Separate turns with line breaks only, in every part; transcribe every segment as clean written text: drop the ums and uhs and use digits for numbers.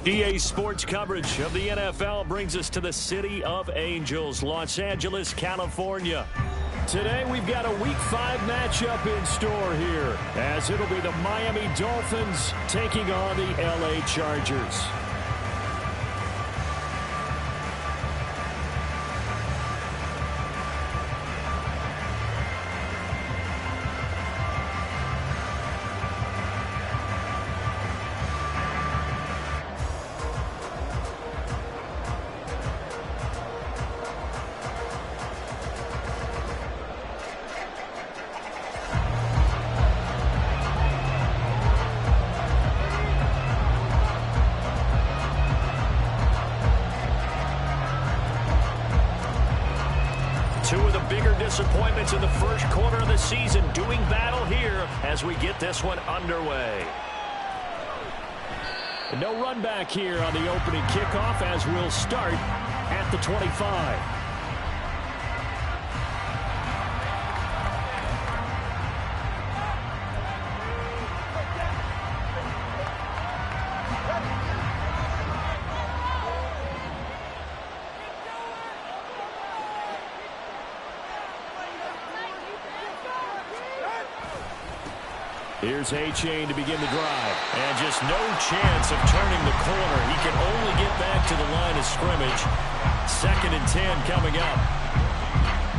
EA Sports coverage of the NFL brings us to the City of Angels, Los Angeles, California. Today we've got a Week 5 matchup in store here, as it'll be the Miami Dolphins taking on the LA Chargers. Two of the bigger disappointments in the first quarter of the season doing battle here as we get this one underway. No run back here on the opening kickoff as we'll start at the 25. Here's A-Chain to begin the drive. And just no chance of turning the corner. He can only get back to the line of scrimmage. 2nd and 10 coming up.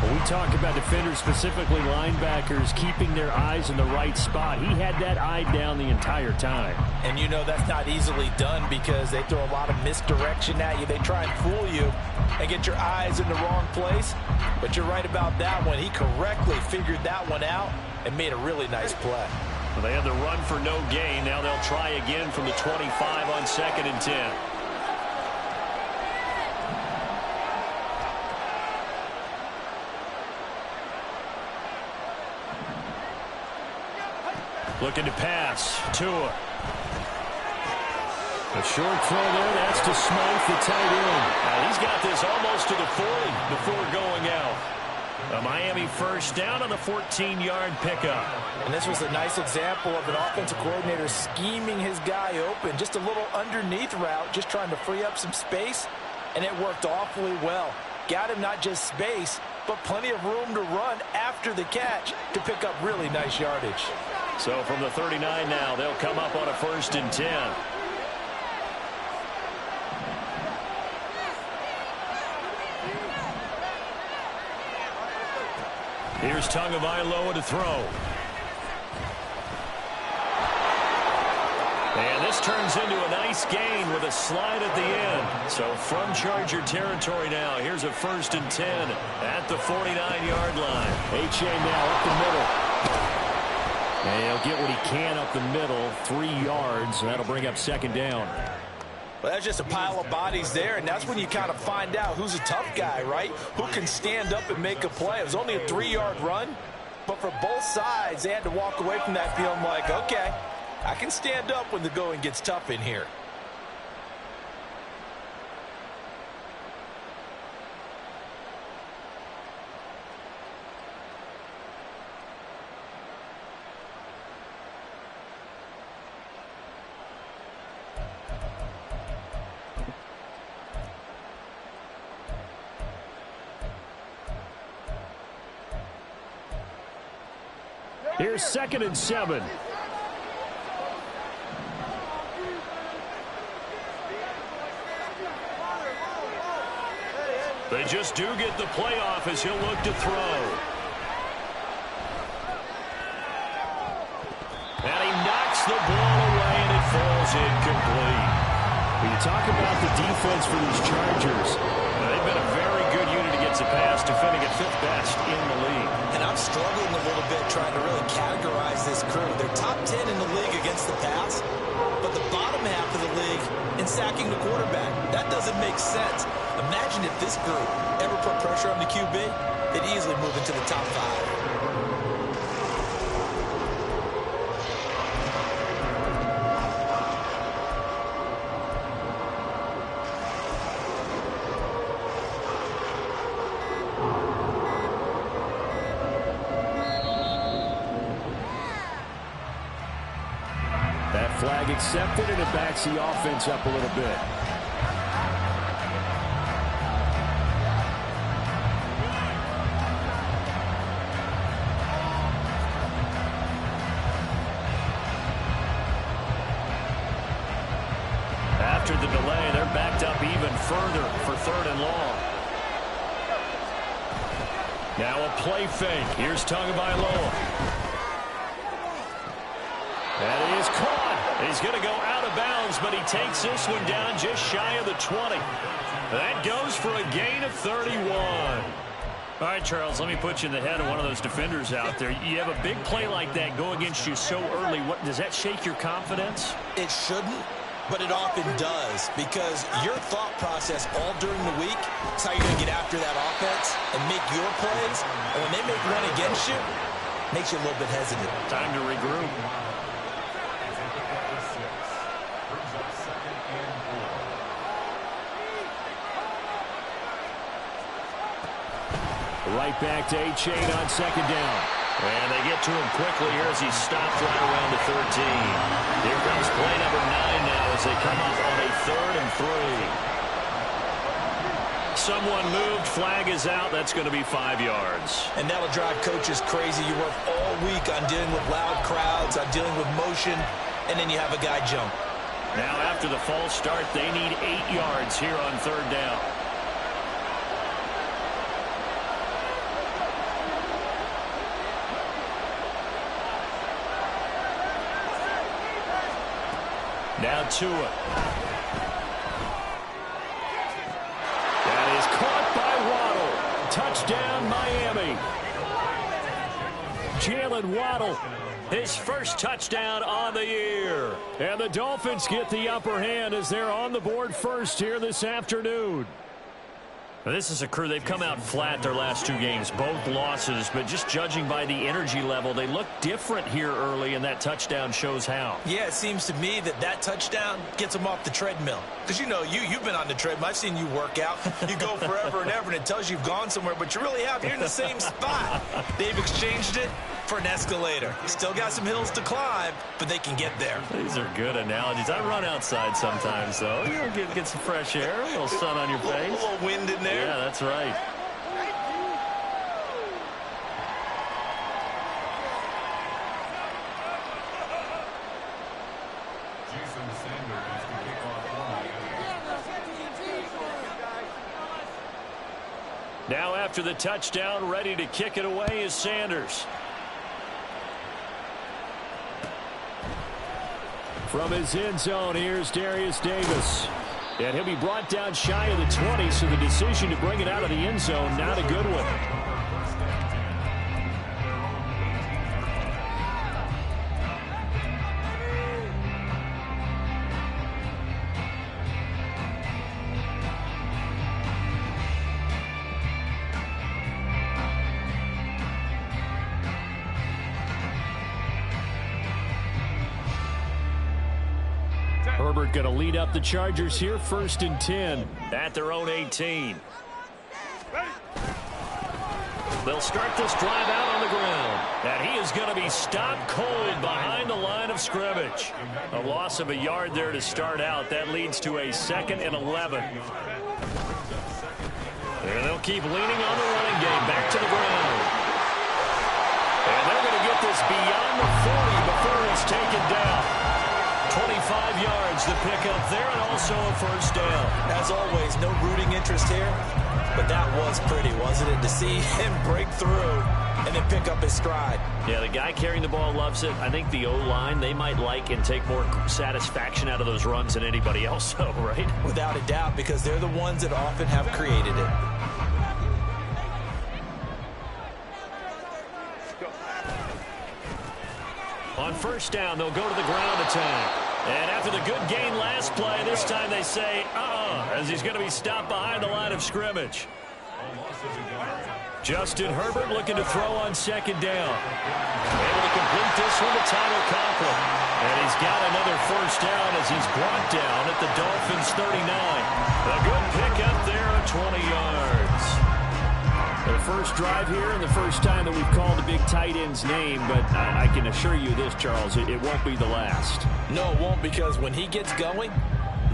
When we talk about defenders, specifically linebackers, keeping their eyes in the right spot, he had that eye down the entire time.
And you know that's not easily done because they throw a lot of misdirection at you. They try and fool you and get your eyes in the wrong place. But you're right about that one. He correctly figured that one out and made a really nice play.
Well, they had the run for no gain. Now they'll try again from the 25 on 2nd and 10. Looking to pass. Tua. A short throw there. That's to Smythe, the tight end. He's got this almost to the 40 before going out. A Miami first down on the 14-yard pickup.
And this was a nice example of an offensive coordinator scheming his guy open. Just a little underneath route, just trying to free up some space, and it worked awfully well. Got him not just space, but plenty of room to run after the catch to pick up really nice yardage.
So from the 39 now, they'll come up on a 1st and 10. Here's Tagovailoa to throw. And this turns into a nice gain with a slide at the end. So from Charger territory now, here's a 1st and 10 at the 49-yard line. A-Chain now up the middle. And he'll get what he can up the middle, 3 yards. That'll bring up 2nd down.
Well, that's just a pile of bodies there, and that's when you kind of find out who's a tough guy, right? Who can stand up and make a play. It was only a 3-yard run, but for both sides, they had to walk away from that feeling like, okay, I can stand up when the going gets tough in here.
Here's 2nd and 7. They just do get the playoff as he'll look to throw. And he knocks the ball away and it falls incomplete. When you talk about the defense for these Chargers, they've been a very good unit against the pass, defending at 5th best in the league.
And I'm struggling a little bit trying to really categorize this crew. They're top 10 in the league against the pass, but the bottom half of the league in sacking the quarterback. That doesn't make sense. Imagine if this group ever put pressure on the QB, they'd easily move into the top 5.
Flag accepted, and it backs the offense up a little bit. After the delay, they're backed up even further for 3rd and long. Now a play fake. Here's Tagovailoa. That is caught. He's going to go out of bounds, but he takes this one down just shy of the 20. That goes for a gain of 31. All right, Charles, let me put you in the head of one of those defenders out there. You have a big play like that go against you so early. Does that shake your confidence?
It shouldn't, but it often does, because your thought process all during the week is how you're going to get after that offense and make your plays. And when they make one against you, it makes you a little bit hesitant.
Time to regroup. Right back to A-Chain on 2nd down. And they get to him quickly here as he's stopped right around the 13. Here comes play number 9 now as they come up on a 3rd and 3. Someone moved. Flag is out. That's going to be 5 yards.
And that'll drive coaches crazy. You work all week on dealing with loud crowds, on dealing with motion, and then you have a guy jump.
Now after the false start, they need 8 yards here on 3rd down. Now Tua. That is caught by Waddle. Touchdown, Miami. Jalen Waddle, his first touchdown on the year. And the Dolphins get the upper hand as they're on the board first here this afternoon. Now, this is a crew. They've come out flat their last 2 games, both losses, but just judging by the energy level, they look different here early, and that touchdown shows how.
Yeah, it seems to me that touchdown gets them off the treadmill. Because, you know, you've been on the treadmill. I've seen you work out. You go forever and ever, and it tells you you've gone somewhere, but you really have. You're in the same spot. They've exchanged it for an escalator. Still got some hills to climb, but they can get there.
These are good analogies. I run outside sometimes, though. You know, get some fresh air, a little sun on your face.
A little wind in there.
Yeah, that's right. Now after the touchdown, ready to kick it away is Sanders. From his end zone, here's Darius Davis. And he'll be brought down shy of the 20, so the decision to bring it out of the end zone, not a good one. Herbert going to lead up the Chargers here, 1st and 10 at their own 18. They'll start this drive out on the ground. And he is going to be stopped cold behind the line of scrimmage. A loss of a yard there to start out. That leads to a 2nd and 11. And they'll keep leaning on the running game. Back to the ground. And they're going to get this beyond the 40 before it's taken down. 25 yards to pick up there, and also a 1st down.
As always, no rooting interest here, but that was pretty, wasn't it, to see him break through and then pick up his stride.
Yeah, the guy carrying the ball loves it. I think the O-line, they might like and take more satisfaction out of those runs than anybody else, though, right?
Without a doubt, because they're the ones that often have created it.
On 1st down, they'll go to the ground attack. And after the good gain last play, this time they say, as he's going to be stopped behind the line of scrimmage. Justin Herbert looking to throw on 2nd down. Able to complete this one to Tyler Conklin. And he's got another 1st down as he's brought down at the Dolphins 39. A good pickup there of 20 yards. The first drive here and the first time that we've called the big tight end's name, but I can assure you this, Charles, it won't be the last.
No, it won't, because when he gets going,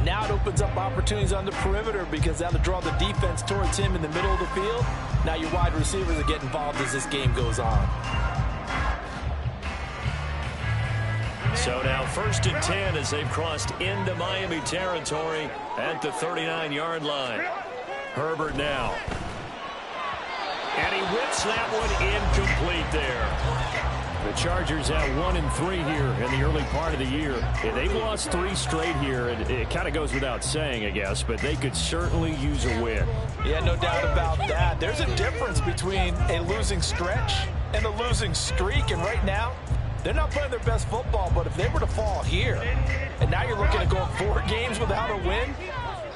now it opens up opportunities on the perimeter because that'll draw the defense towards him in the middle of the field. Now your wide receivers are getting involved as this game goes on.
So now 1st and 10 as they've crossed into Miami territory at the 39-yard line. Herbert now. And he whips that one incomplete there. The Chargers at 1-3 here in the early part of the year. They've lost 3 straight here, and it kind of goes without saying, I guess, but they could certainly use a win.
Yeah, no doubt about that. There's a difference between a losing stretch and a losing streak, and right now, they're not playing their best football, but if they were to fall here, and now you're looking at going 4 games without a win,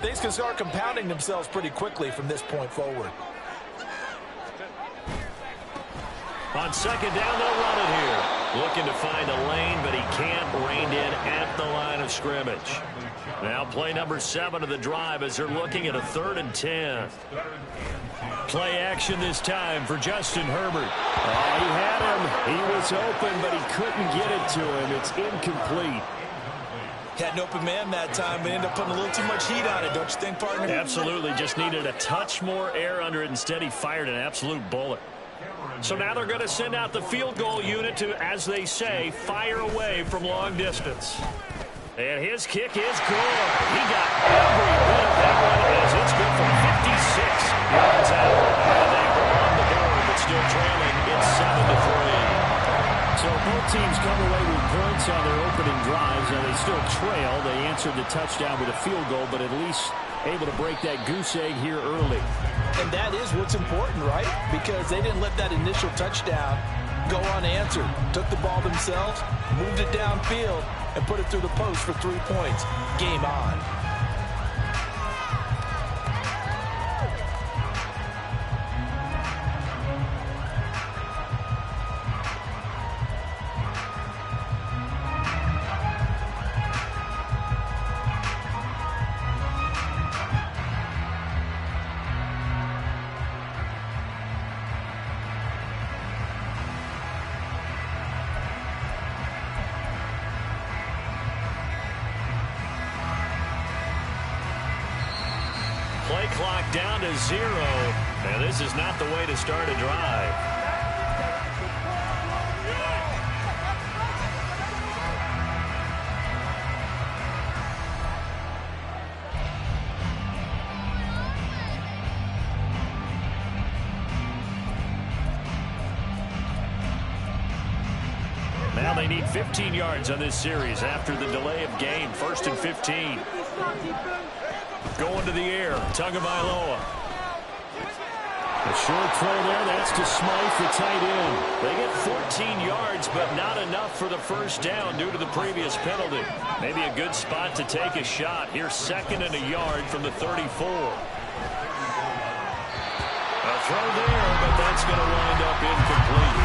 things can start compounding themselves pretty quickly from this point forward.
On 2nd down, they'll run it here. Looking to find a lane, but he can't. Reined in at the line of scrimmage. Now play number 7 of the drive as they're looking at a 3rd and 10. Play action this time for Justin Herbert.
He had him. He was open, but he couldn't get it to him. It's incomplete.
Had an open man that time, but ended up putting a little too much heat on it, don't you think, partner?
Absolutely. Just needed a touch more air under it. Instead, he fired an absolute bullet. So now they're going to send out the field goal unit to, as they say, fire away from long distance. And his kick is good. He got every bit of that one as it's good for 56 yards out. And they are on the board, but still trailing. It's 7-3.
So both teams come away with points on their opening drives. Now they still trail. They answered the touchdown with a field goal, but at least able to break that goose egg here early.
And that is what's important, right? Because they didn't let that initial touchdown go unanswered. Took the ball themselves, moved it downfield, and put it through the post for 3 points. Game on.
Play clock down to 0. And this is not the way to start a drive. Now they need 15 yards on this series after the delay of game. 1st and 15. Going to the air, Tagovailoa.
A short throw there, that's to Smythe, the tight end.
They get 14 yards, but not enough for the first down due to the previous penalty. Maybe a good spot to take a shot. Here's 2nd and a yard from the 34. A throw there, but that's going to wind up incomplete.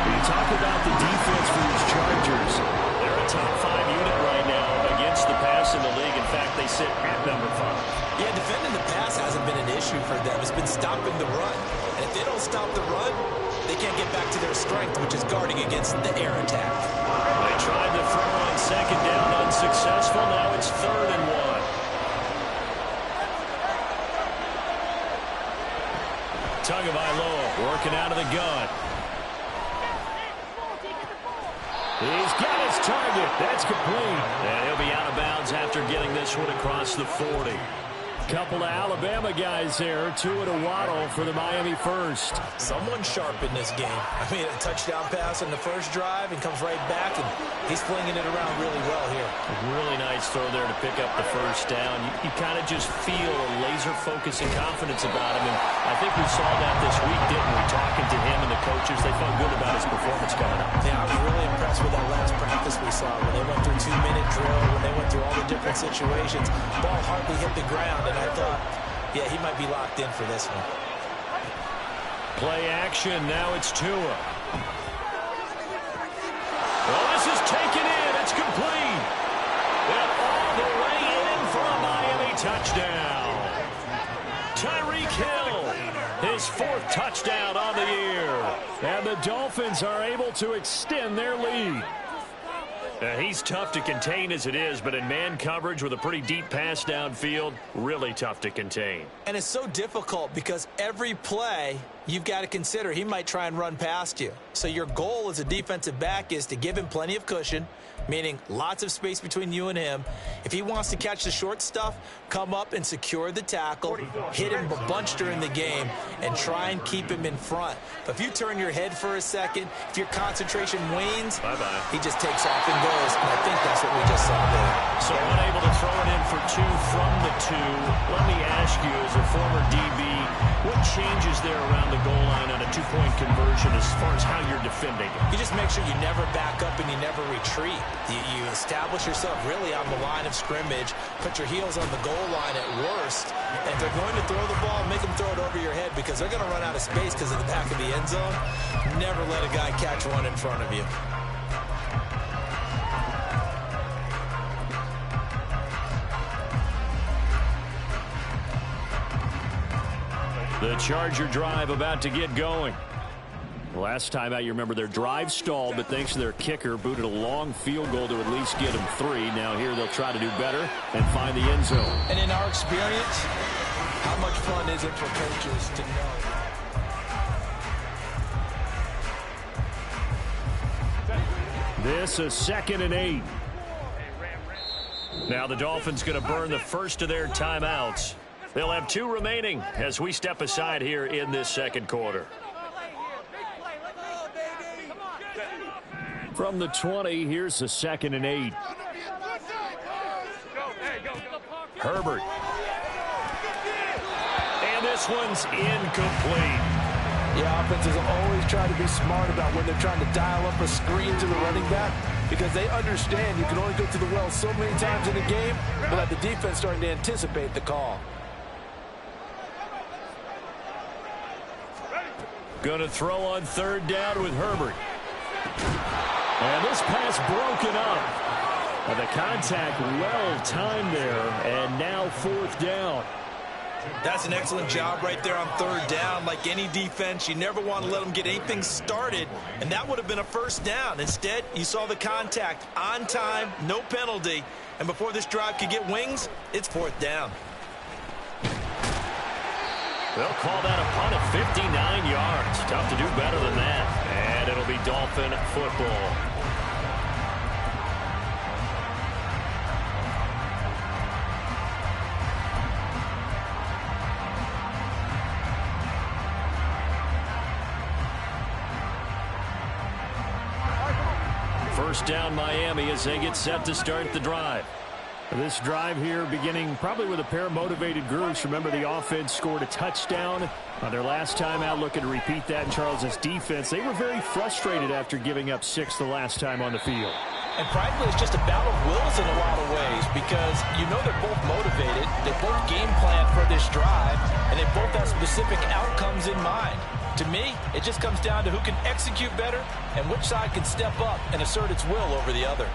When you talk about the defense for these Chargers,
they're a top 5 unit right now against the pass in the league. In fact, they sit at number 5.
Yeah, defending the pass hasn't been an issue for them. It's been stopping the run. And if they don't stop the run, they can't get back to their strength, which is guarding against the air attack.
They tried to throw on 2nd down, unsuccessful. Now it's 3rd and 1. Tagovailoa working out of the gun.
he's got his target. That's complete.
And he'll be out of bounds after getting this one across the 40.
Couple of Alabama guys there. 2 at a waddle for the Miami first.
Someone sharp in this game. I mean, a touchdown pass on the first drive and comes right back, and he's flinging it around really well here.
Really nice throw there to pick up the first down. You kind of just feel a laser focus and confidence about him, and I think we saw that this week, didn't we? Talking to him and the coaches, they felt good about his performance coming up.
Yeah, I was really impressed with that last practice we saw when they went through 2-minute drill, when they went through all the different situations. Ball hardly hit the ground, and I thought, yeah, he might be locked in for this one.
Play action. Now it's Tua. Well, this is taken in. It's complete. And all the way in for a Miami touchdown. Tyreek Hill His 4th touchdown on the year.
And the Dolphins are able to extend their lead.
He's tough to contain as it is, but in man coverage with a pretty deep pass downfield, really tough to contain.
And it's so difficult because every play you've got to consider he might try and run past you. So your goal as a defensive back is to give him plenty of cushion, meaning lots of space between you and him. If he wants to catch the short stuff, come up and secure the tackle, hit him a bunch during the game, and try and keep him in front. But if you turn your head for a second, if your concentration wanes, he just takes off and goes. And I think that's what we just saw there.
So unable to throw it in for 2 from the 2. Let me ask you, as a former DB, what changes there around the goal line on a 2-point conversion as far as how you're defending it?
You just make sure you never back up and you never retreat. You establish yourself really on the line of scrimmage, put your heels on the goal line at worst, and if they're going to throw the ball, make them throw it over your head because they're going to run out of space because of the back of the end zone. Never let a guy catch one in front of you.
The Charger drive about to get going.
Last time out, you remember their drive stalled, but thanks to their kicker, booted a long field goal to at least get them 3. Now here they'll try to do better and find the end zone.
And in our experience, how much fun is it for coaches to know?
This is 2nd and 8.
Now the Dolphins going to burn the first of their timeouts. They'll have 2 remaining as we step aside here in this second quarter.
From the 20, here's the 2nd and 8.
Herbert. And this one's incomplete.
Yeah, offenses always try to be smart about when they're trying to dial up a screen to the running back because they understand you can only go to the well so many times in a game without the defense starting to anticipate the call.
Going to throw on 3rd down with Herbert.
And this pass broken up. And the contact well timed there. And now 4th down.
That's an excellent job right there on 3rd down. Like any defense, you never want to let them get anything started. And that would have been a 1st down. Instead, you saw the contact on time, no penalty. And before this drive could get wings, it's 4th down.
They'll call that a punt of 59 yards. Tough to do better than that. And it'll be Dolphin football. First down Miami as they get set to start the drive.
This drive here beginning probably with a pair of motivated groups. Remember, the offense scored a touchdown on their last time out, looking to repeat that in Charles' defense. They were very frustrated after giving up 6 the last time on the field.
And frankly, it's just a battle of wills in a lot of ways because you know they're both motivated, they both game plan for this drive, and they both have specific outcomes in mind. To me, it just comes down to who can execute better and which side can step up and assert its will over the other.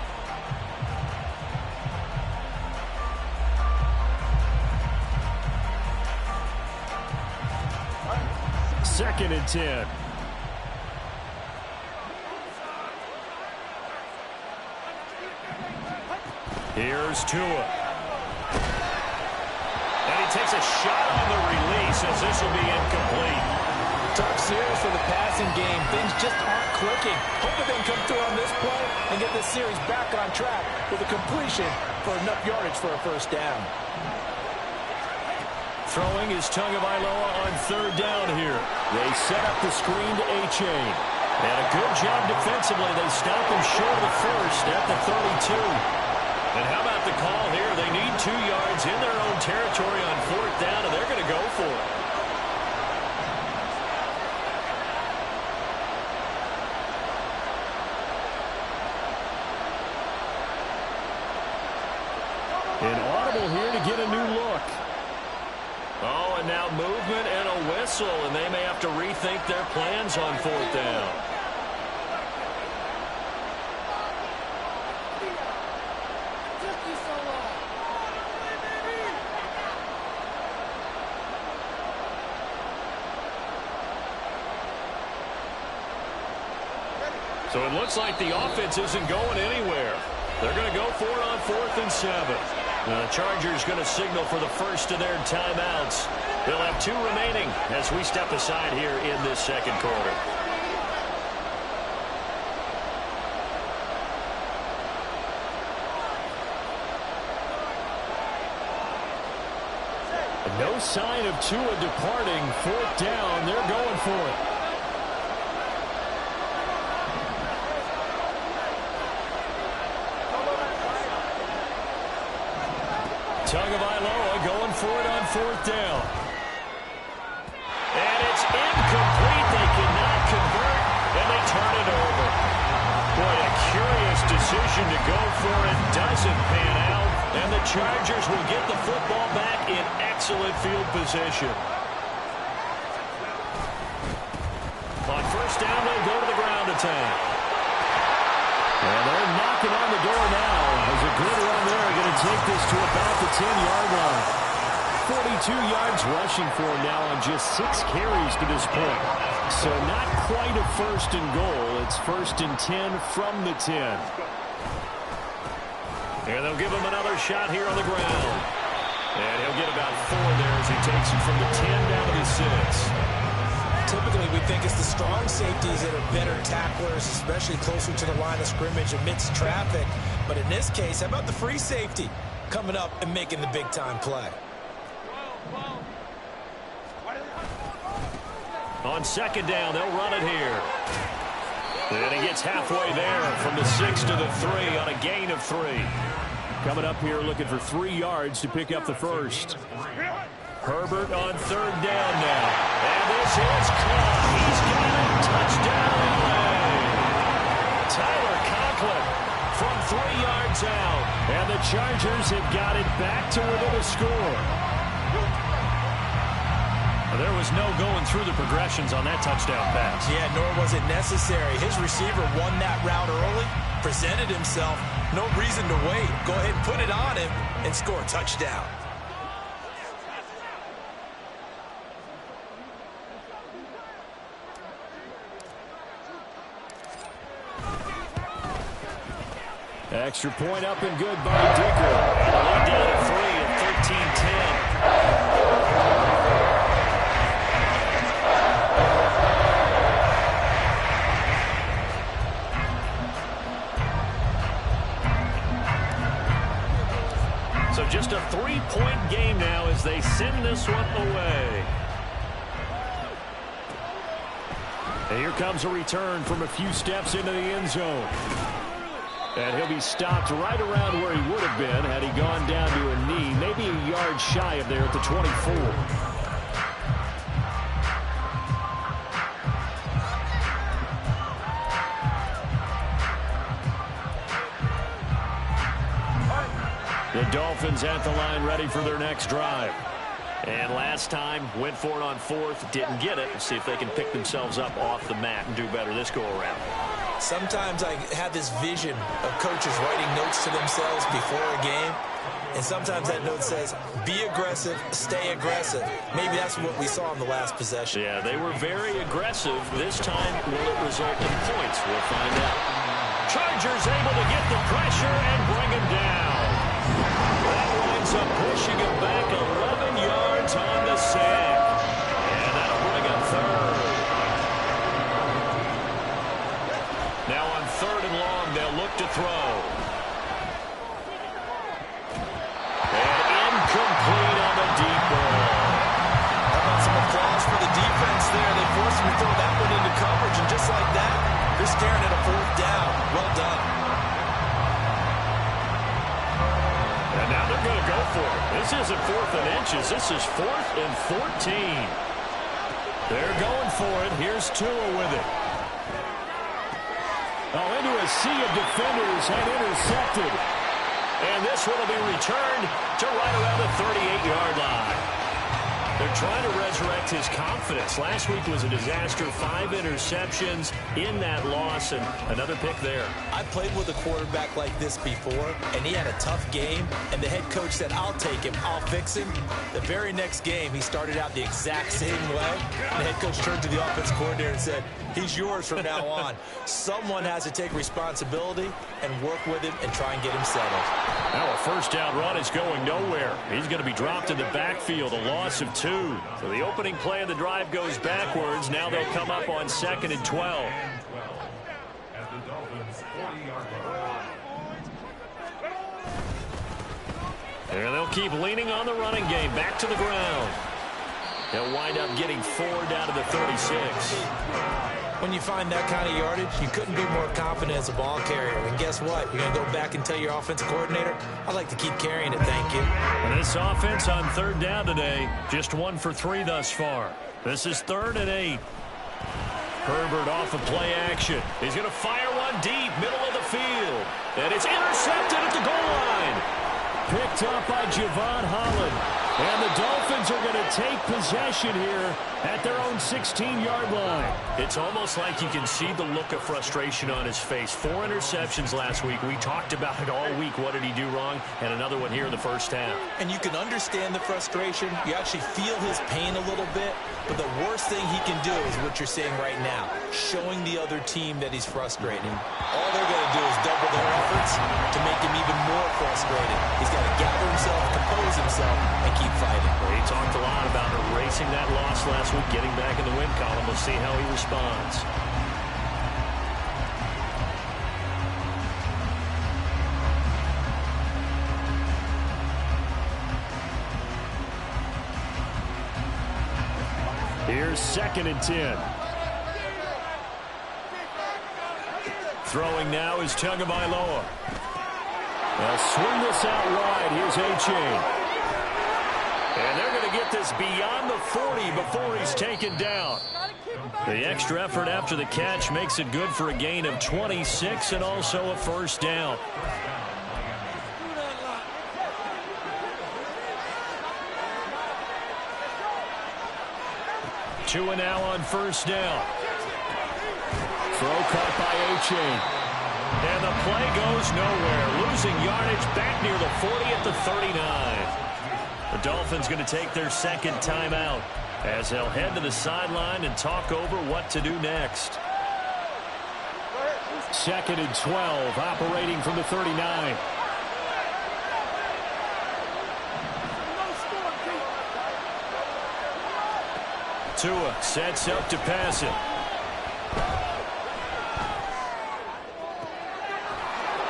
Second and 10.
Here's Tua. And he takes a shot on the release as this will be incomplete.
Tough series for the passing game. Things just aren't clicking. Hoping they can come through on this play and get this series back on track with a completion for enough yardage for a 1st down.
Throwing is Tagovailoa on 3rd down here.
They set up the screen to A-Chain.
And a good job defensively. They stop him short of the 1st at the 32. And how about the call here? They need 2 yards in their own territory on 4th down, and they're going to go for it.
An audible here to get a new look.
Oh, and now movement and a whistle, and they may have to rethink their plans on 4th down. So it looks like the offense isn't going anywhere. They're going to go for it on 4th and 7. The Chargers going to signal for the first of their timeouts. They'll have 2 remaining as we step aside here in this second quarter.
No sign of Tua departing. 4th down. They're going for it. Tagovailoa going for it on 4th down.
And it's incomplete. They cannot convert, and they turn it over. Boy, a curious decision to go for it. Doesn't pan out, and the Chargers will get the football back in excellent field position. On 1st down, they'll go to the ground attack.
And they're knocking on the door now as a good run there. Going to take this to about the 10-yard line. 42 yards rushing for him now on just 6 carries to this point. So not quite a 1st and goal. It's 1st and 10 from the 10.
And they'll give him another shot here on the ground. And he'll get about 4 there as he takes it from the 10 down to the 6.
Typically, we think it's the strong safeties that are better tacklers, especially closer to the line of scrimmage amidst traffic. But in this case, how about the free safety coming up and making the big-time play?
On 2nd down, they'll run it here. And he gets halfway there from the 6 to the 3 on a gain of 3.
Coming up here looking for 3 yards to pick up the first.
Herbert on 3rd down now. And this is caught. He's got it. Touchdown, LA. Tyler Conklin from 3 yards out.
And the Chargers have got it back to within a score.
There was no going through the progressions on that touchdown pass.
Yeah, nor was it necessary. His receiver won that route early, presented himself. No reason to wait. Go ahead and put it on him and score a touchdown.
Extra point up and good by Dicker.
Lead down to 3 at 13-10. So just a 3-point game now as they send this one away.
And here comes a return from a few steps into the end zone. And he'll be stopped right around where he would have been had he gone down to a knee, maybe a yard shy of there at the 24. The Dolphins at the line ready for their next drive.
And last time, went for it on 4th, didn't get it. See if they can pick themselves up off the mat and do better this go-around.
Sometimes I have this vision of coaches writing notes to themselves before a game, and sometimes that note says, be aggressive, stay aggressive. Maybe that's what we saw in the last possession.
Yeah, they were very aggressive. This time, will it result in points? We'll find out. Chargers able to get the pressure and bring him down. That winds up pushing him back 11 yards on the sack. And that'll bring up 3rd. Now on 3rd and long, they'll look to throw. And incomplete on the deep ball.
How about some applause for the defense there? They forced him to throw that one into coverage, and just like that, they're staring at a 4th down. Well done.
And now they're going to go for it. This isn't 4th and inches. This is 4th and 14. They're going for it. Here's Tua with it.
Oh, into a sea of defenders and intercepted.
And this one will be returned to right around the 38-yard line. They're trying to resurrect his confidence. Last week was a disaster. 5 interceptions in that loss, and another pick there.
I played with a quarterback like this before, and he had a tough game, and the head coach said, I'll take him, I'll fix him. The very next game, he started out the exact same way, and the head coach turned to the offensive coordinator and said,
He's yours from now on. Someone has to take responsibility and work with him and try and get him settled.
Now a first down run is going nowhere. He's going to be dropped in the backfield, a loss of 2. So the opening play of the drive goes backwards. Now they'll come up on 2nd and 12. And they'll keep leaning on the running game. Back to the ground. They'll wind up getting 4 down to the 36.
When you find that kind of yardage, you couldn't be more confident as a ball carrier. And guess what? You're going to go back and tell your offensive coordinator, I'd like to keep carrying it, thank you.
And this offense on 3rd down today, just 1 for 3 thus far. This is 3rd and 8. Herbert off of play action. He's going to fire one deep, middle of the field. And it's intercepted at the goal line. Picked up by Javon Holland. And the Dolphins are going to take possession here at their own 16-yard line. It's almost like you can see the look of frustration on his face. 4 interceptions last week. We talked about it all week. What did he do wrong? And another one here in the first half.
And you can understand the frustration. You actually feel his pain a little bit. But the worst thing he can do is what you're saying right now, showing the other team that he's frustrated. All they're going to do is double their efforts to make him even more frustrated. He's got to gather himself, compose himself, and keep fighting.
Well, he talked a lot about erasing that loss last week, getting back in the win column. We'll see how he responds. Here's 2nd and 10. Throwing now is Tagovailoa. They'll swing this out wide. Here's A-Chain. And they're going to get this beyond the 40 before he's taken down. The extra effort after the catch makes it good for a gain of 26 and also a first down. Tua now on first down. Throw caught by A-Chain. And the play goes nowhere. Losing yardage back near the 40 at the 39. The Dolphins going to take their 2nd timeout as they'll head to the sideline and talk over what to do next. 2nd and 12, operating from the 39. Tua sets up to pass it.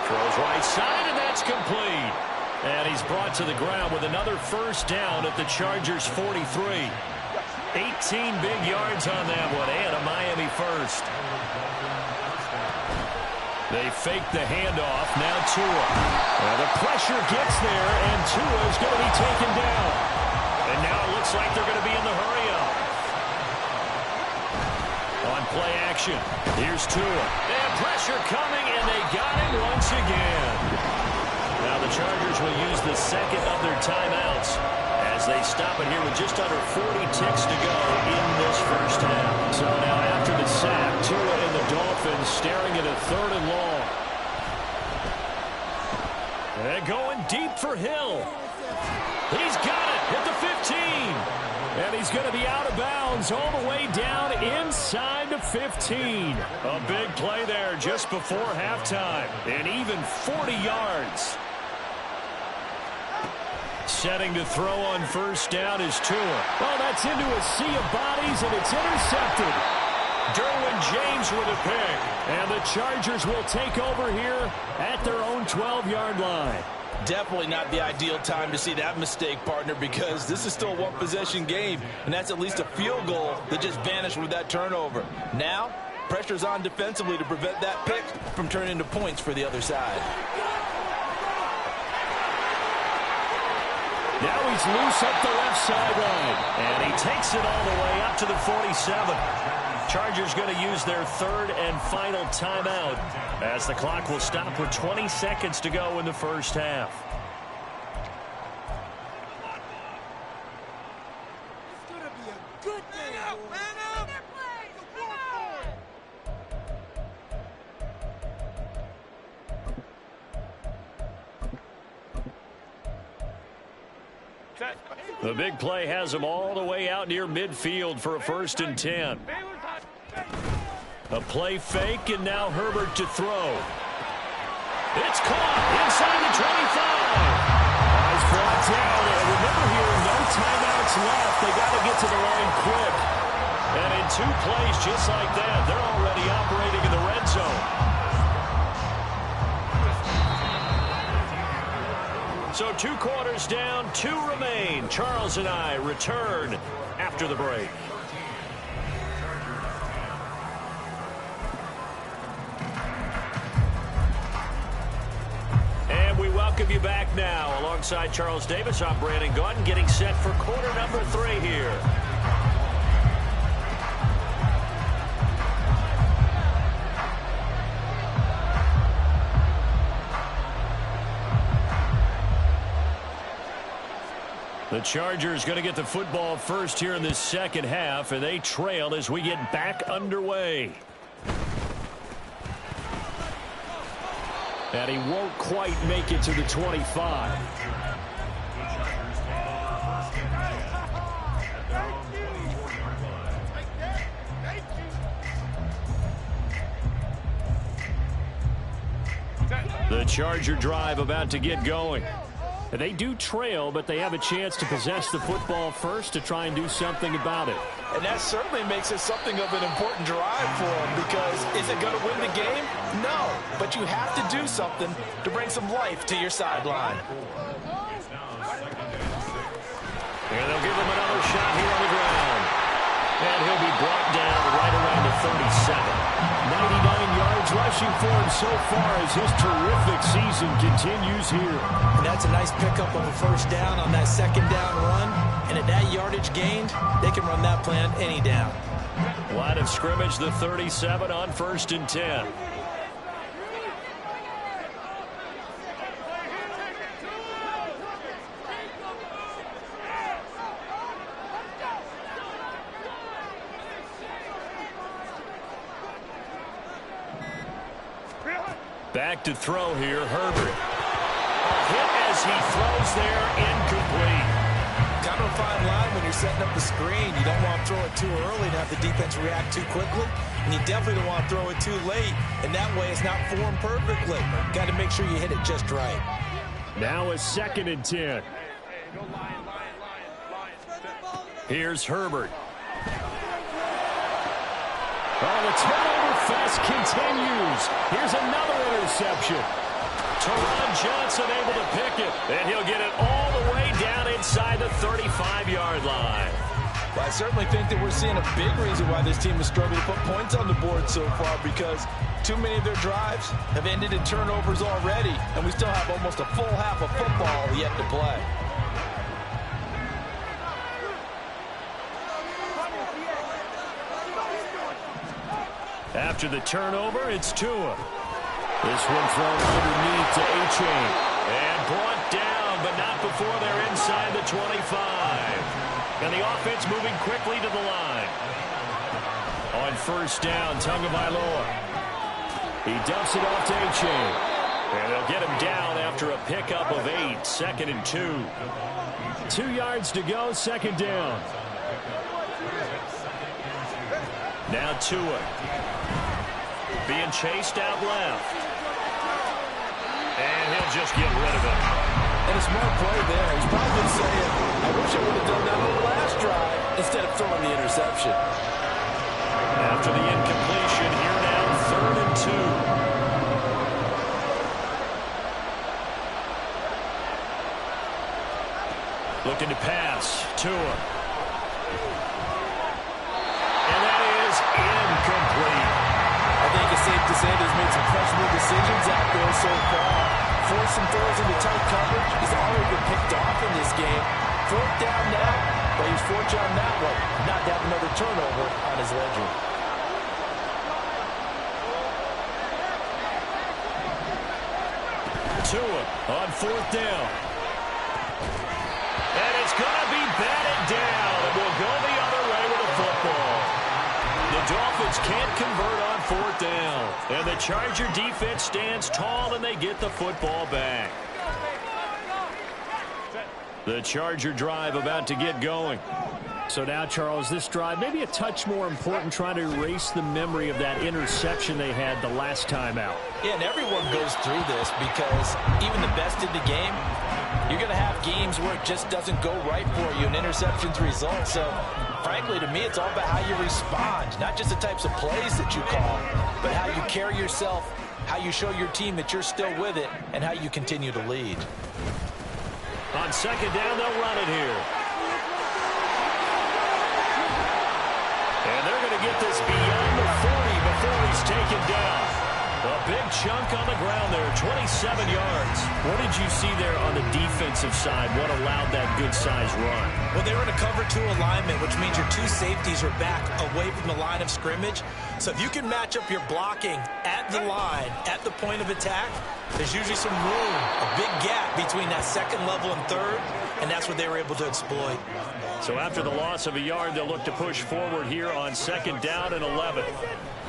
Throws right side, and that's complete. And he's brought to the ground with another first down at the Chargers' 43. 18 big yards on that one, and a Miami first. They fake the handoff. Now Tua. Well, the pressure gets there, and Tua is going to be taken down. And now it looks like they're going to be in the hurry-up. On play action, here's Tua. And pressure coming, and they got him once again. Now the Chargers will use the 2nd of their timeouts as they stop it here with just under 40 ticks to go in this first half. So now after the sack, Tua and the Dolphins staring at a 3rd and long. And going deep for Hill. He's got it at the 15. And he's going to be out of bounds all the way down inside the 15. A big play there just before halftime. And even 40 yards. Setting to throw on first down is Tua. Well, that's into a sea of bodies, and it's intercepted. Derwin James with a pick. And the Chargers will take over here at their own 12-yard line.
Definitely not the ideal time to see that mistake, partner, because this is still a one-possession game, and that's at least a field goal that just vanished with that turnover. Now, pressure's on defensively to prevent that pick from turning into points for the other side.
Now he's loose up the left sideline, and he takes it all the way up to the 47. Chargers going to use their 3rd and final timeout as the clock will stop with 20 seconds to go in the first half.
It's going to be a good day. Man up, man up.
The big play has them all the way out near midfield for a 1st and 10. A play fake, and now Herbert to throw. It's caught inside the 25. It's brought down. And remember here, no timeouts left. They got to get to the line quick. And in 2 plays just like that, they're already operating in the red zone. So 2 quarters down, 2 remain. Charles and I return after the break. And we welcome you back now. Alongside Charles Davis, I'm Brandon Gaudin, getting set for quarter number 3 here. The Chargers going to get the football first here in this second half, and they trail as we get back underway. And he won't quite make it to the 25. The Charger drive about to get going. They do trail, but they have a chance to possess the football first to try and do something about it.
And that certainly makes it something of an important drive for them, because is it going to win the game? No, but you have to do something to bring some life to your sideline.
And they'll give him another shot here on the ground. And he'll be brought down right around the 37.
99 yards rushing for him so far as his terrific season continues here.
And that's a nice pickup of a first down on that second down run. And at that yardage gained, they can run that plan any down.
Line of scrimmage, the 37 on 1st and 10. Back to throw here, Herbert. A hit as he throws there, incomplete.
Kind of a fine line when you're setting up the screen. You don't want to throw it too early and have the defense react too quickly. And you definitely don't want to throw it too late. And that way it's not formed perfectly. Got to make sure you hit it just right.
Now a 2nd and 10.
Here's Herbert.
Oh, the turnover fest continues. Here's another interception.
Teron Johnson able to pick it. And he'll get it all the way down inside the 35-yard line.
Well, I certainly think that we're seeing a big reason why this team is struggling to put points on the board so far, because too many of their drives have ended in turnovers already, and we still have almost a full half of football yet to play.
After the turnover, it's Tua. This one thrown underneath to A-Chain. And brought down, but not before they're inside the 25. And the offense moving quickly to the line. On 1st down, Tagovailoa. He dumps it off to A-Chain. And they'll get him down after a pickup of 8. 2nd and 2.
2 yards to go, 2nd down.
Now Tua. Being chased out left. And he'll just get rid of it.
And a smart play there. He's probably saying, I wish I would have done that on the last drive instead of throwing the interception.
After the incompletion, here now 3rd and 2. Looking to pass. Tua. And that is incomplete.
I think it's safe to say there's made some questionable decisions out there so far. Forced some throws into tight coverage. He's already been picked off in this game. 4th down now, but he's fortunate on that one not to have another turnover on his ledger.
Tua on 4th down. And it's going to be batted down. And we'll go the other way with the football. The Dolphins can't convert on 4th down. And the Charger defense stands tall, and they get the football back. The Charger drive about to get going.
So now, Charles, this drive maybe a touch more important, trying to erase the memory of that interception they had the last time out.
Yeah, and everyone goes through this because even the best in the game, you're going to have games where it just doesn't go right for you, and interceptions result. So, frankly, to me, it's all about how you respond, not just the types of plays that you call, but how you carry yourself, how you show your team that you're still with it, and how you continue to lead.
On second down, they'll run it here. And they're going to get this beyond the 40 before he's taken down. A big chunk on the ground there, 27 yards. What did you see there on the defensive side? What allowed that good-sized run?
Well, they were in a cover 2 alignment, which means your 2 safeties are back away from the line of scrimmage. So if you can match up your blocking at the line, at the point of attack, there's usually some room, a big gap between that second level and third, and that's what they were able to exploit.
So after the loss of a yard, they'll look to push forward here on second down and 11.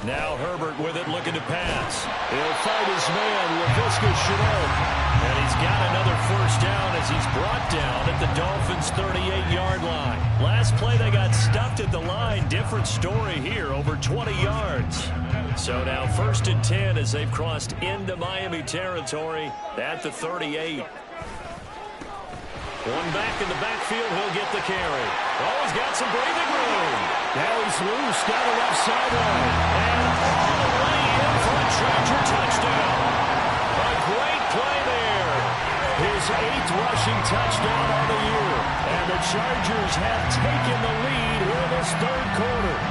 Now Herbert with it, looking to pass. He'll fight his man, Laviska Shenault. And he's got another first down as he's brought down at the Dolphins' 38-yard line. Last play, they got stuffed at the line. Different story here, over 20 yards. So now 1st and 10 as they've crossed into Miami territory at the 38. One back in the backfield, he'll get the carry. Oh, he's got some breathing room.
Now he's loose down the left sideline.
And all the way in for a Charger touchdown. A great play there.
His 8th rushing touchdown on the year. And the Chargers have taken the lead here in this 3rd quarter.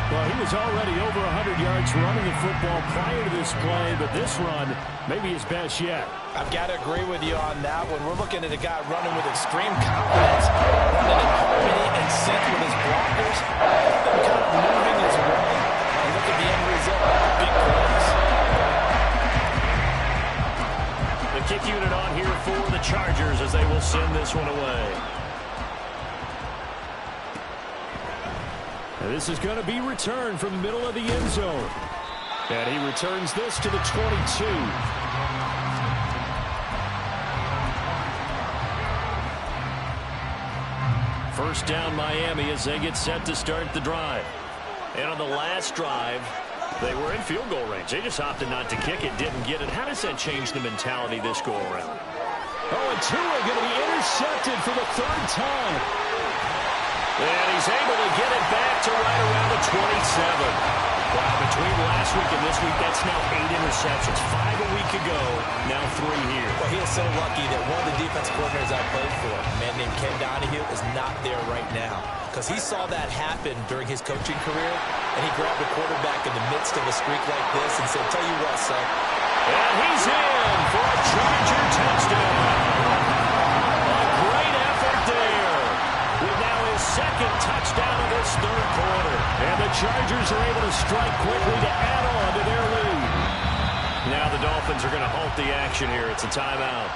Well, he was already over 100 yards running the football prior to this play, but this run may be his best yet.
I've got to agree with you on that one. We're looking at a guy running with extreme confidence, running in harmony and sync with his blockers, and kind of moving his way. And look at the end result. Big plays.
The kick unit on here for the Chargers as they will send this one away.
And this is going to be returned from the middle of the end zone. And he returns this to the 22.
First down Miami as they get set to start the drive. And on the last drive, they were in field goal range. They just opted not to kick it, didn't get it. How does that change the mentality this go around?
Oh, and Tua going to be intercepted for the 3rd time.
And he's able to get it back to right around the 27. Wow, between last week and this week, that's now 8 interceptions. 5 a week ago, now 3 here.
Well, he is so lucky that one of the defense coordinators I played for, a man named Ken Donahue, is not there right now. Because he saw that happen during his coaching career, and he grabbed a quarterback in the midst of a streak like this and said, tell you what, son.
And he's in for a Charger touchdown. A great effort there. With now his 2nd touchdown of this 3rd quarter.
And the Chargers are able to strike quickly to add on to their lead.
Now the Dolphins are going to halt the action here. It's a timeout.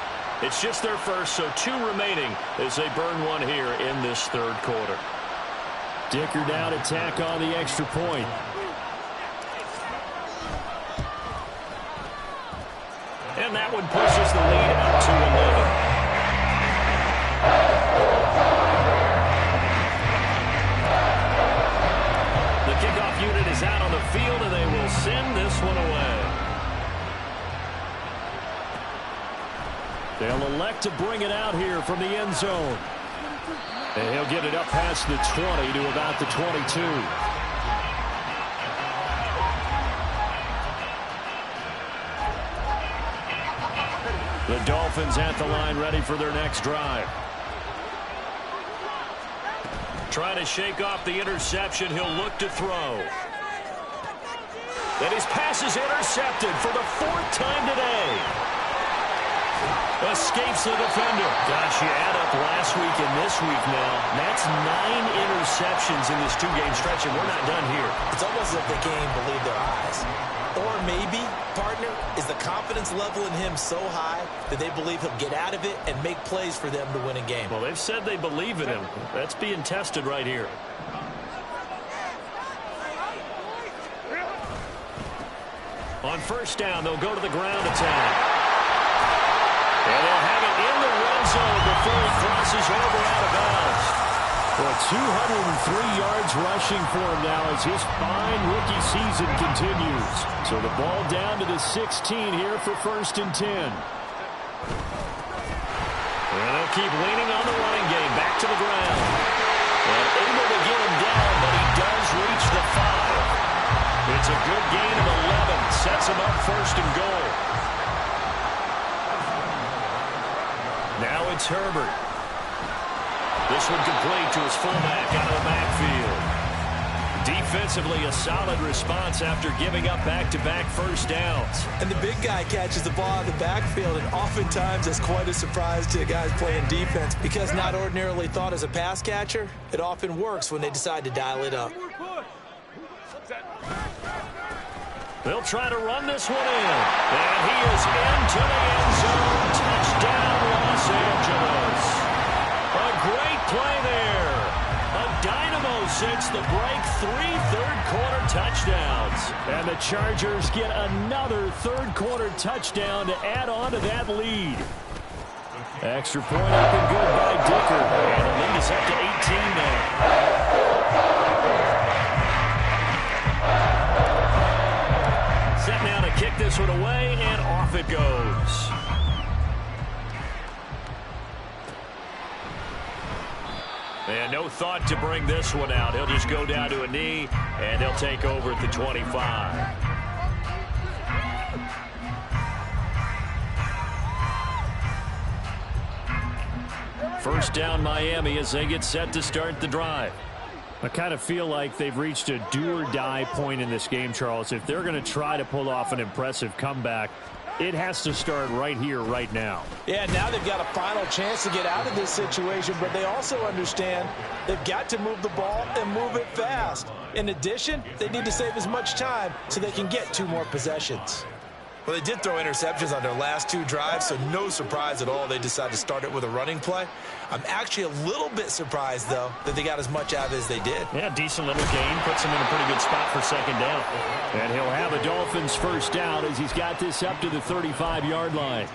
It's just their first, so 2 remaining as they burn one here in this 3rd quarter.
Dicker down to tack on the extra point.
And that one pushes the lead out to 11. The kickoff unit is out on the field, and they will send this one away.
They'll elect to bring it out here from the end zone. And he'll get it up past the 20 to about the 22. The Dolphins at the line, ready for their next drive.
Trying to shake off the interception. He'll look to throw. And his pass is intercepted for the 4th time today. Escapes the defender. Gosh, you add up last week and this week now. That's 9 interceptions in this 2-game stretch, and we're not done here.
It's almost as if they can't even believe their eyes. Or maybe, partner, is the confidence level in him so high that they believe he'll get out of it and make plays for them to win a game.
Well, they've said they believe in him. That's being tested right here. On first down, they'll go to the ground attack. And they'll have it in the red zone before he crosses over out of bounds.
Well, 203 yards rushing for him now as his fine rookie season continues. So the ball down to the 16 here for 1st and 10.
And they'll keep leaning on the running game. Back to the ground. And able to get him down, but he does reach the 5. It's a good gain of 11. Sets him up 1st and goal. Now it's Herbert. This one complete to his fullback out of the backfield. Defensively, a solid response after giving up back-to-back first downs.
And the big guy catches the ball out of the backfield, and oftentimes that's quite a surprise to guys playing defense because not ordinarily thought as a pass catcher, it often works when they decide to dial it up.
They'll try to run this one in. And he is into the end zone. Touchdown, Los Angeles. A great play there. A dynamo since the break. 3 third-quarter touchdowns.
And the Chargers get another third-quarter touchdown to add on to that lead. Extra point up and good by Dicker.
And the lead is up to 18 now. Set now to kick this one away, and off it goes. And no thought to bring this one out. He'll just go down to a knee, and they'll take over at the 25. First down, Miami, as they get set to start the drive.
I kind of feel like they've reached a do-or-die point in this game, Charles. If they're going to try to pull off an impressive comeback, it has to start right here, right now.
Yeah, now they've got a final chance to get out of this situation, but they also understand they've got to move the ball and move it fast. In addition, they need to save as much time so they can get 2 more possessions. Well, they did throw interceptions on their last 2 drives, so no surprise at all they decided to start it with a running play. I'm actually a little bit surprised, though, that they got as much out of it as they did.
Yeah, decent little gain. Puts him in a pretty good spot for 2nd down.
And he'll have a Dolphins first down as he's got this up to the 35-yard line.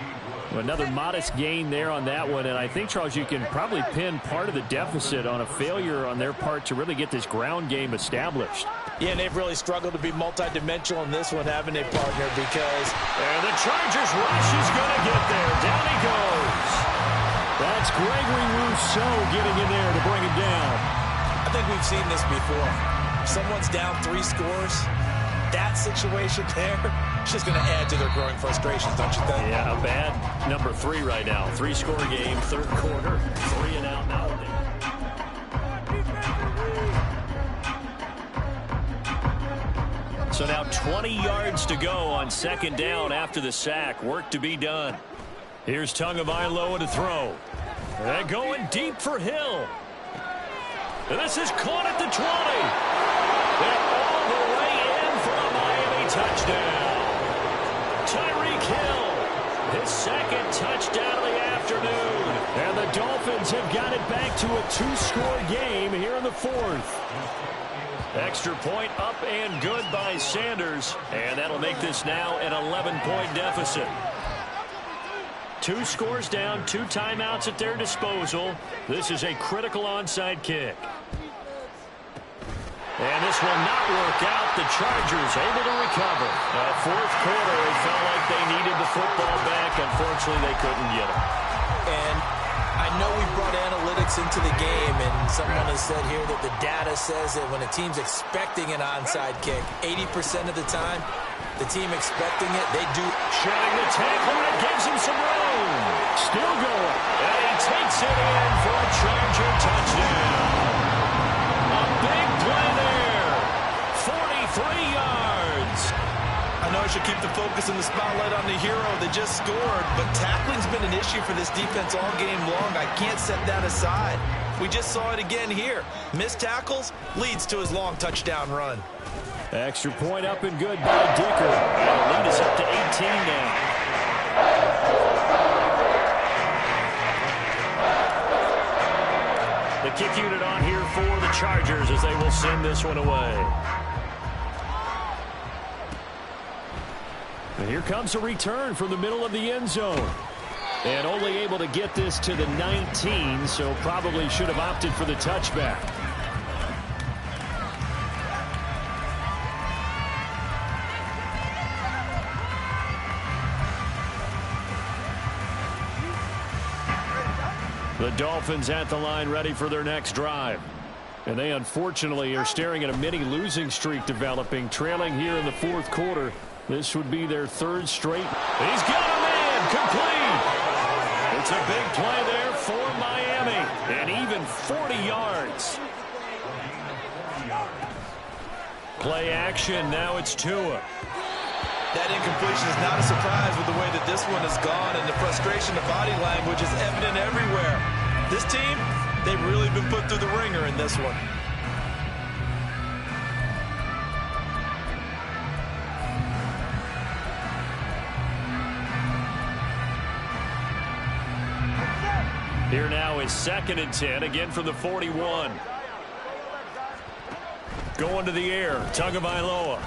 Another modest gain there on that one, and I think, Charles, you can probably pin part of the deficit on a failure on their part to really get this ground game established.
Yeah, and they've really struggled to be multidimensional in this one, haven't they, partner? Because
and the Chargers rush is going to get there. Down he goes.
That's Gregory Rousseau getting in there to bring him down.
I think we've seen this before. If someone's down 3 scores, that situation there is just going to add to their growing frustrations, don't you think?
Yeah, a bad number 3 right now. 3-score game, 3rd quarter, 3 and out now. So now 20 yards to go on 2nd down after the sack. Work to be done. Here's Tagovailoa to throw. They're going deep for Hill. And this is caught at the 20. They're all the way in for a Miami touchdown. Tyreek Hill, his 2nd touchdown of the afternoon.
And the Dolphins have got it back to a 2-score game here in the 4th.
Extra point up and good by Sanders. And that'll make this now an 11-point deficit. 2 scores down, 2 timeouts at their disposal. This is a critical onside kick. And this will not work out. The Chargers able to recover. 4th quarter, it felt like they needed the football back. Unfortunately, they couldn't get it.
And I know we brought analytics into the game, and someone has said here that the data says that when a team's expecting an onside kick, 80% of the time, the team expecting it, they do.
Shedding the tackle, and it gives him some room.
Still going.
And he takes it in for a Charger touchdown. A big play there. 43 yards.
I know I should keep the focus and the spotlight on the hero that just scored, but tackling's been an issue for this defense all game long. I can't set that aside. We just saw it again here. Missed tackles leads to his long touchdown run.
Extra point up and good by Dicker.
And the lead is up to 18 now. The kick unit on here for the Chargers as they will send this one away.
And here comes a return from the middle of the end zone. And only able to get this to the 19, so probably should have opted for the touchback. The Dolphins at the line ready for their next drive. And they unfortunately are staring at a mini losing streak developing, trailing here in the fourth quarter. This would be their third straight. He's got a man complete. It's a big play there for Miami. And even 40 yards. Play action. Now it's Tua.
That incompletion is not a surprise with the way that this one has gone, and the frustration of body language is evident everywhere. This team, they've really been put through the ringer in this one.
Here now is 2nd and 10, again from the 41. Going to the air, Tagovailoa.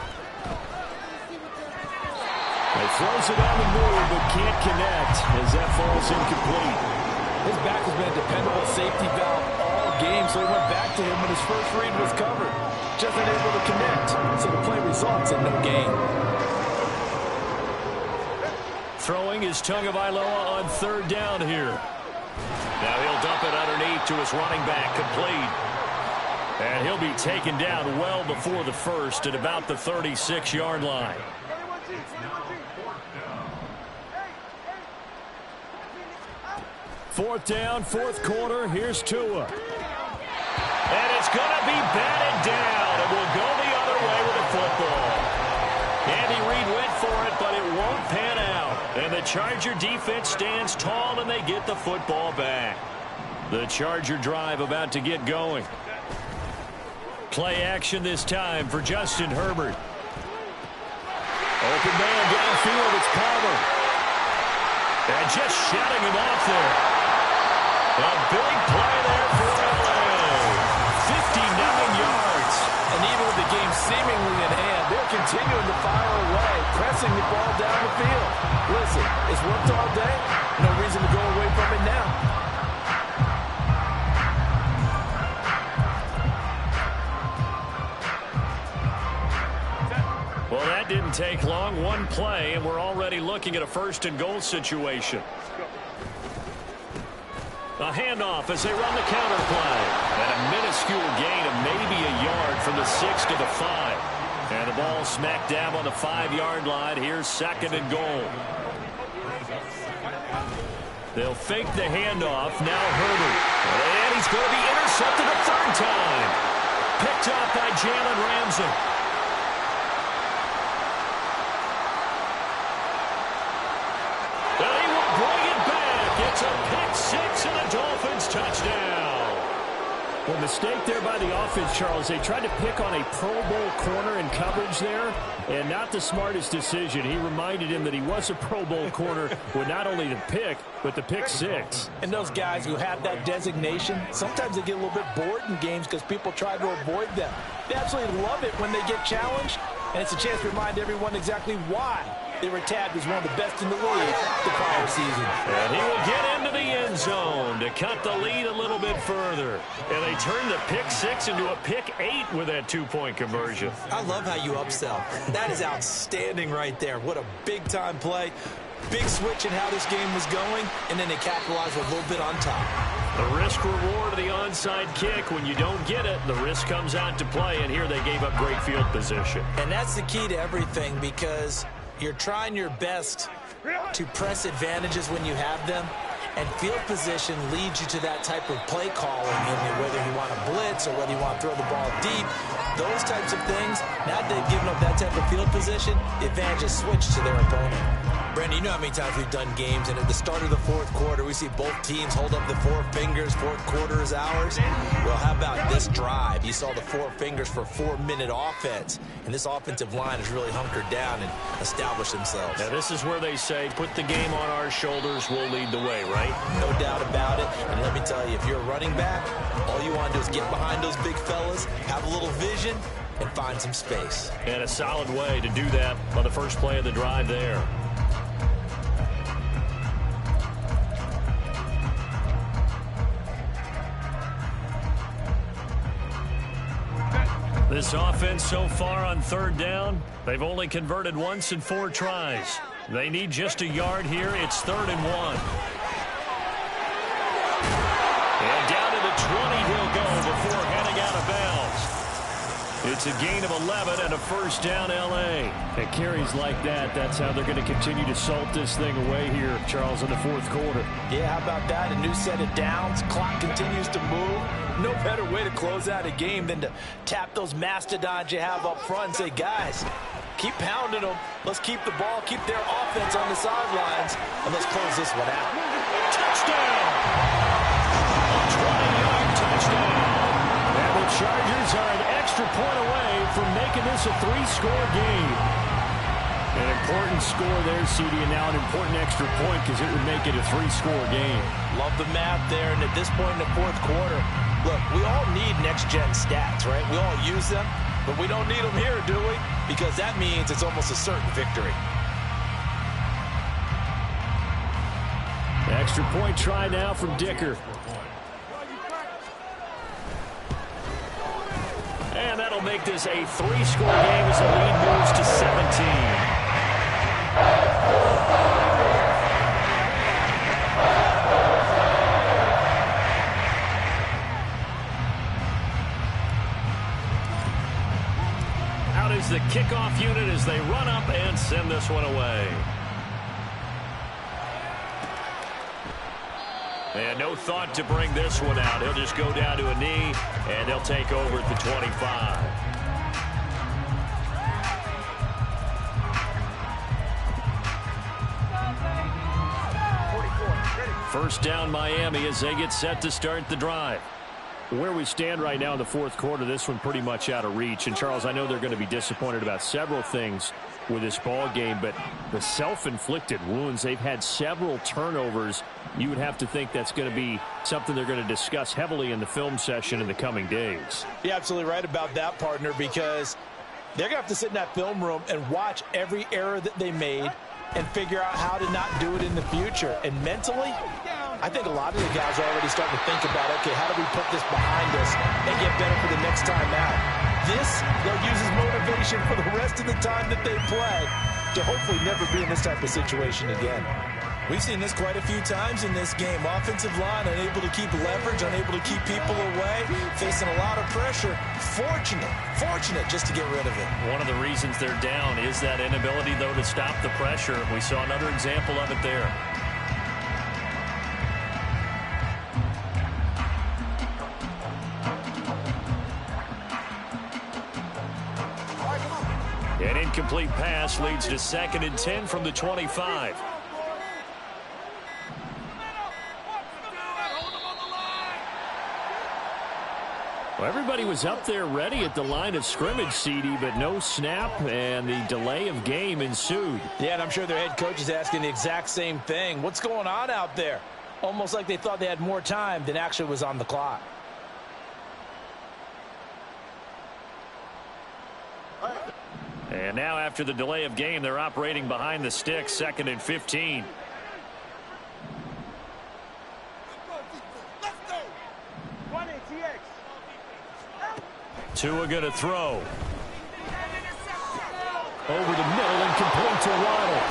He throws it on the move, but can't connect as that falls incomplete.
His back has been a dependable safety valve all game, so he went back to him when his first read was covered. Just unable to connect, so the play results in no gain.
Throwing is Tagovailoa on 3rd down here. Now he'll dump it underneath to his running back, complete. And he'll be taken down well before the first at about the 36-yard line. 4th down, 4th quarter. Here's Tua. And it's going to be batted down. It will go the other way with the football. Andy Reid went for it, but it won't pan out. And the Charger defense stands tall, and they get the football back. The Charger drive about to get going. Play action this time for Justin Herbert. Open man downfield, it's Palmer. And just shutting him off there. A big play there for LA. 59 yards.
And even with the game seemingly in hand, they're continuing to fire away, pressing the ball down the field. Listen, it's worked all day. No reason to go away from it now.
Well, that didn't take long. One play, and we're already looking at a 1st and goal situation. A handoff as they run the counter play. And a minuscule gain of maybe a yard from the 6 to the 5. And the ball smack dab on the 5-yard line. Here's 2nd and goal. They'll fake the handoff. Now Herbert. And he's going to be intercepted a 3rd time. Picked off by Jalen Ramsey. It's a pick 6 and a Dolphins touchdown. Well, mistake there by the offense, Charles. They tried to pick on a Pro Bowl corner in coverage there, and not the smartest decision. He reminded him that he was a Pro Bowl corner with not only the pick, but the pick 6.
And those guys who have that designation, sometimes they get a little bit bored in games because people try to avoid them. They absolutely love it when they get challenged, and it's a chance to remind everyone exactly why they were tabbed as one of the best in the league the prior season.
And he will get into the end zone to cut the lead a little bit further. And they turn the pick 6 into a pick 8 with that 2-point conversion.
I love how you upsell. That is outstanding right there. What a big-time play. Big switch in how this game was going, and then they capitalized a little bit on top.
The risk-reward of the onside kick. When you don't get it, the risk comes out to play, and here they gave up great field position.
And that's the key to everything, because you're trying your best to press advantages when you have them, and field position leads you to that type of play calling, whether you want to blitz or whether you want to throw the ball deep. Those types of things, now that they've given up that type of field position, the advantage is switched to their opponent. Brandon, you know how many times we've done games, and at the start of the 4th quarter, we see both teams hold up the 4 fingers, 4th quarter is ours. Well, how about this drive? You saw the 4 fingers for 4-minute offense, and this offensive line has really hunkered down and established themselves.
Now, this is where they say, put the game on our shoulders, we'll lead the way, right?
No doubt about it, and let me tell you, if you're a running back, all you want to do is get behind those big fellas, have a little vision, and find some space.
And a solid way to do that on the first play of the drive there.
This offense so far on third down, they've only converted once in 4 tries. They need just a yard here. It's 3rd and 1. And down to the 20 he'll go before heading out of bounds. It's a gain of 11 and a first down, L.A.
At carries like that, that's how they're going to continue to salt this thing away here, Charles, in the 4th quarter.
Yeah, how about that? A new set of downs. Clock continues to move. No better way to close out a game than to tap those mastodons you have up front and say, guys, keep pounding them. Let's keep the ball, keep their offense on the sidelines, and let's close this one out.
Touchdown! A 20-yard touchdown.
And the Chargers are an extra point away from making this a 3-score game. An important score there, CD, and now an important extra point because it would make it a 3-score game.
Love the math there, and at this point in the 4th quarter, look, we all need next-gen stats, right? We all use them, but we don't need them here, do we? Because that means it's almost a certain victory.
Extra point try now from Dicker.
And that'll make this a 3-score game as the lead moves to 17. Out is the kickoff unit as they run up and send this one away. And no thought to bring this one out. He'll just go down to a knee, and they'll take over at the 25. First down, Miami, as they get set to start the drive.
Where we stand right now in the 4th quarter, this one pretty much out of reach. And, Charles, I know they're going to be disappointed about several things with this ball game, but the self-inflicted wounds, they've had several turnovers. You would have to think that's going to be something they're going to discuss heavily in the film session in the coming days.
You're absolutely right about that, partner, because they're going to have to sit in that film room and watch every error that they made and figure out how to not do it in the future. And mentally, I think a lot of the guys are already starting to think about, okay, how do we put this behind us and get better for the next time out? This, they'll use as motivation for the rest of the time that they play to hopefully never be in this type of situation again.
We've seen this quite a few times in this game. Offensive line unable to keep leverage, unable to keep people away, facing a lot of pressure. Fortunate just to get rid of it.
One of the reasons they're down is that inability, though, to stop the pressure. We saw another example of it there. An incomplete pass leads to 2nd and 10 from the 25.
Well, everybody was up there ready at the line of scrimmage, CD, but no snap, and the delay of game ensued.
Yeah, and I'm sure their head coach is asking the exact same thing. What's going on out there? Almost like they thought they had more time than actually was on the clock.
And now after the delay of game, they're operating behind the sticks, 2nd and 15. Tua going to throw.
Over the middle and complete to Waddle.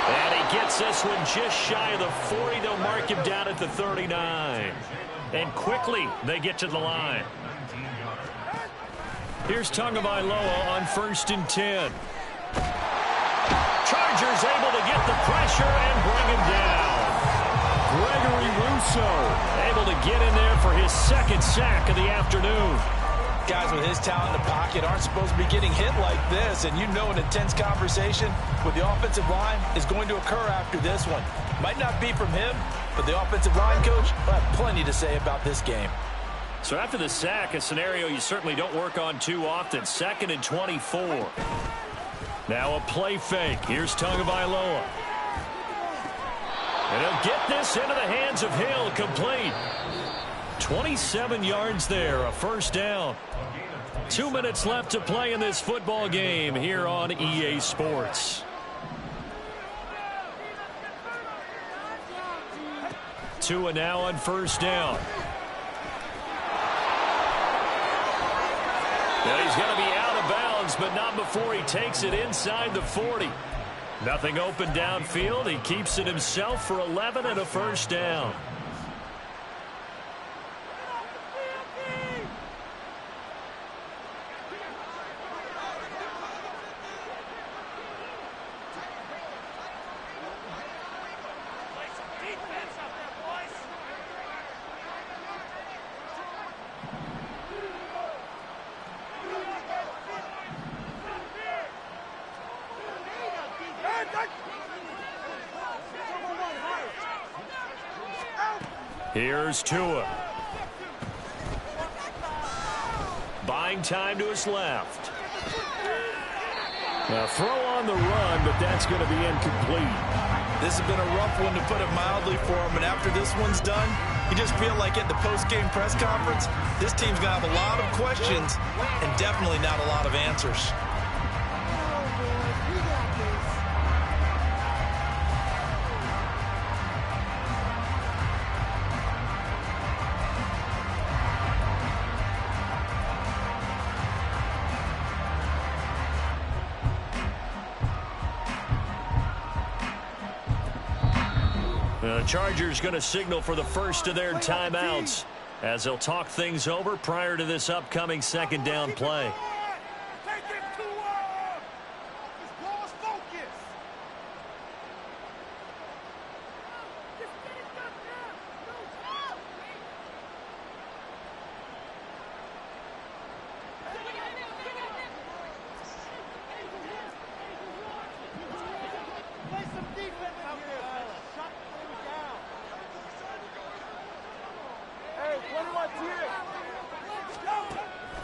And he gets this one just shy of the 40. They'll mark him down at the 39. And quickly they get to the line. Here's Tagovailoa on 1st and 10. Chargers able to get the pressure and bring him down.
Gregory Rousseau
able to get in there for his 2nd sack of the afternoon.
Guys with his talent in the pocket aren't supposed to be getting hit like this, and you know an intense conversation with the offensive line is going to occur after this one. Might not be from him, but the offensive line coach will have plenty to say about this game.
So after the sack, a scenario you certainly don't work on too often. 2nd and 24. Now a play fake. Here's Tagovailoa. And he'll get this into the hands of Hill, complete. 27 yards there, a first down. 2 minutes left to play in this football game here on EA Sports. Tua now on 1st down. And he's got but not before he takes it inside the 40. Nothing open downfield. He keeps it himself for 11 and a first down. Here's Tua. Buying time to his left. A throw on the run, but that's going to be incomplete.
This has been a rough one, to put it mildly, for him. And after this one's done, you just feel like at the post-game press conference, this team's going to have a lot of questions and definitely not a lot of answers.
The Chargers going to signal for the first of their timeouts as they'll talk things over prior to this upcoming second down play.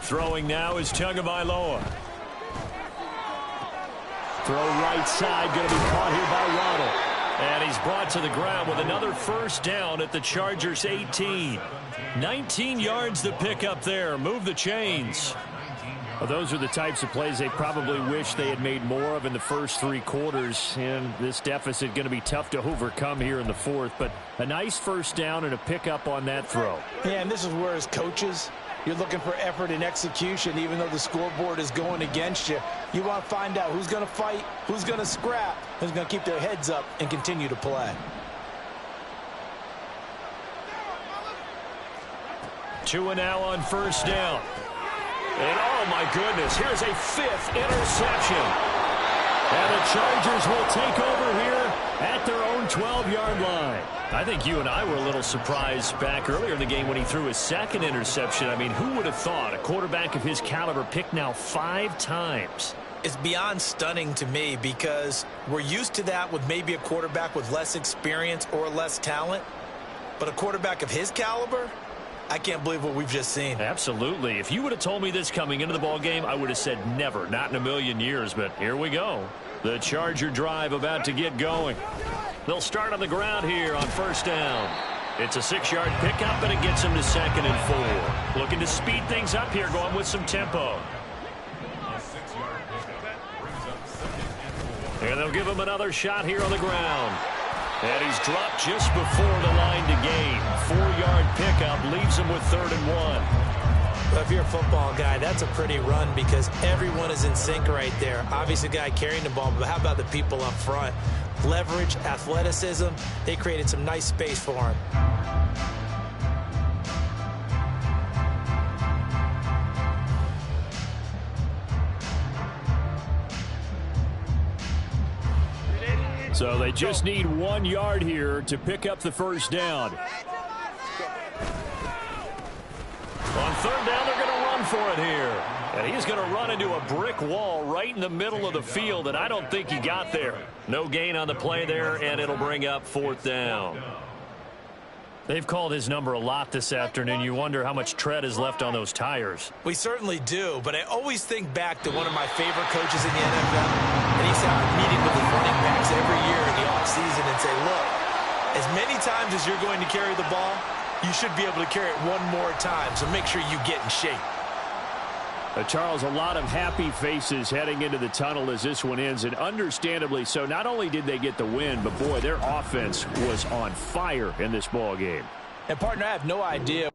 Throwing now is Tagovailoa. Throw right side, going to be caught here by Waddle. And he's brought to the ground with another first down at the Chargers' 18. 19 yards to pick up there. Move the chains.
Well, those are the types of plays they probably wish they had made more of in the first three quarters. And this deficit going to be tough to overcome here in the fourth. But a nice first down and a pickup on that throw.
Yeah, and this is where, as coaches, you're looking for effort and execution. Even though the scoreboard is going against you, you want to find out who's going to fight, who's going to scrap, who's going to keep their heads up and continue to play.
Tua now on first down. And oh my goodness, here's a fifth interception. And the Chargers will take over here at their own 12-yard line. I think you and I were a little surprised back earlier in the game when he threw his second interception. I mean, who would have thought a quarterback of his caliber picked now 5 times?
It's beyond stunning to me, because we're used to that with maybe a quarterback with less experience or less talent. But a quarterback of his caliber, I can't believe what we've just seen.
Absolutely. If you would have told me this coming into the ball game, I would have said never, not in a million years. But here we go. The Charger drive about to get going. They'll start on the ground here on first down. It's a 6-yard pickup, and it gets them to 2nd and 4. Looking to speed things up here, going with some tempo. And they'll give him another shot here on the ground. And he's dropped just before the line to gain. 4-yard pickup leaves him with 3rd and 1.
Well, if you're a football guy, that's a pretty run, because everyone is in sync right there. Obviously, the guy carrying the ball, but how about the people up front? Leverage, athleticism, they created some nice space for him.
So they just need 1 yard here to pick up the first down.
On 3rd down, they're going to run for it here. And he's going to run into a brick wall right in the middle of the field, and I don't think he got there. No gain on the play there, and it'll bring up 4th down. They've called his number a lot this afternoon. You wonder how much tread is left on those tires.
We certainly do, but I always think back to one of my favorite coaches in the NFL, and he's having a meeting with the running backs every year in the offseason and say, look, as many times as you're going to carry the ball, you should be able to carry it one more time, so make sure you get in shape.
Charles, a lot of happy faces heading into the tunnel as this one ends, and understandably so. Not only did they get the win, but boy, their offense was on fire in this ball game.
And partner, I have no idea